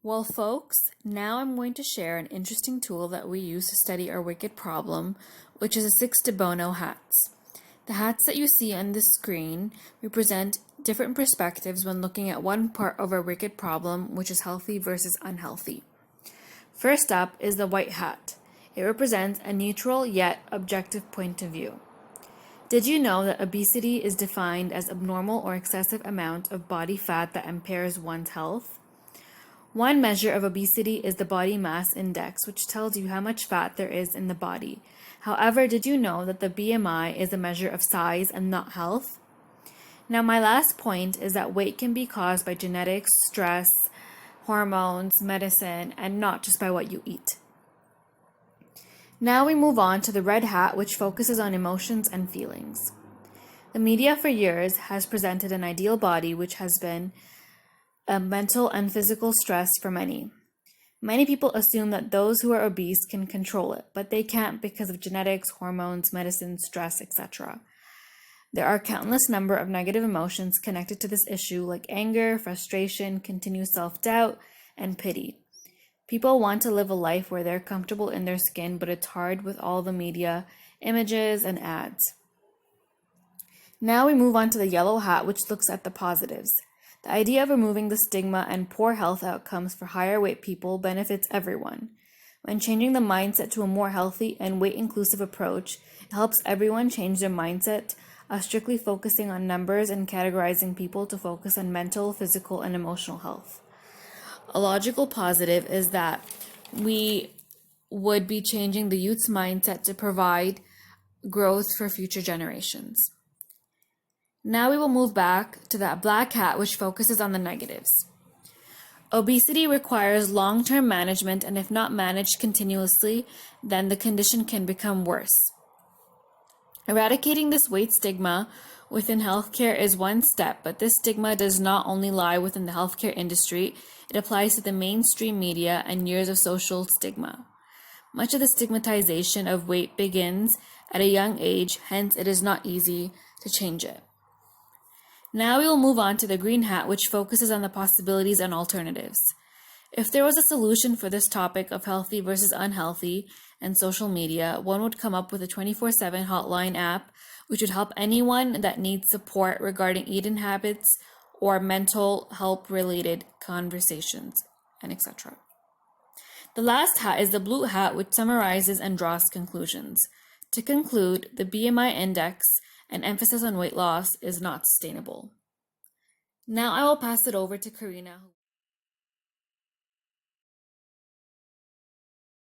Well, folks, now I'm going to share an interesting tool that we use to study our wicked problem, which is the 6 de Bono hats. The hats that you see on this screen represent different perspectives when looking at one part of our wicked problem, which is healthy versus unhealthy. First up is the white hat. It represents a neutral yet objective point of view. Did you know that obesity is defined as abnormal or excessive amount of body fat that impairs one's health? One measure of obesity is the body mass index, which tells you how much fat there is in the body. However, did you know that the BMI is a measure of size and not health? Now, my last point is that weight can be caused by genetics, stress, hormones, medicine, and not just by what you eat. Now we move on to the red hat, which focuses on emotions and feelings. The media for years has presented an ideal body which has been a mental and physical stress for many. Many people assume that those who are obese can control it, but they can't because of genetics, hormones, medicine, stress, etc. There are countless number of negative emotions connected to this issue like anger, frustration, continuous self-doubt, and pity. People want to live a life where they're comfortable in their skin, but it's hard with all the media, images, and ads. Now we move on to the yellow hat, which looks at the positives. The idea of removing the stigma and poor health outcomes for higher weight people benefits everyone. When changing the mindset to a more healthy and weight-inclusive approach, it helps everyone change their mindset of strictly focusing on numbers and categorizing people to focus on mental, physical, and emotional health. A logical positive is that we would be changing the youth's mindset to provide growth for future generations. Now we will move back to that black hat, which focuses on the negatives. Obesity requires long-term management, and if not managed continuously, then the condition can become worse. Eradicating this weight stigma within healthcare is one step, but this stigma does not only lie within the healthcare industry, it applies to the mainstream media and years of social stigma. Much of the stigmatization of weight begins at a young age, hence it is not easy to change it. Now we will move on to the green hat, which focuses on the possibilities and alternatives. If there was a solution for this topic of healthy versus unhealthy and social media, one would come up with a 24/7 hotline app, which would help anyone that needs support regarding eating habits or mental health related conversations, and etc. The last hat is the blue hat, which summarizes and draws conclusions. To conclude, the BMI index and emphasis on weight loss is not sustainable. Now I will pass it over to Karina.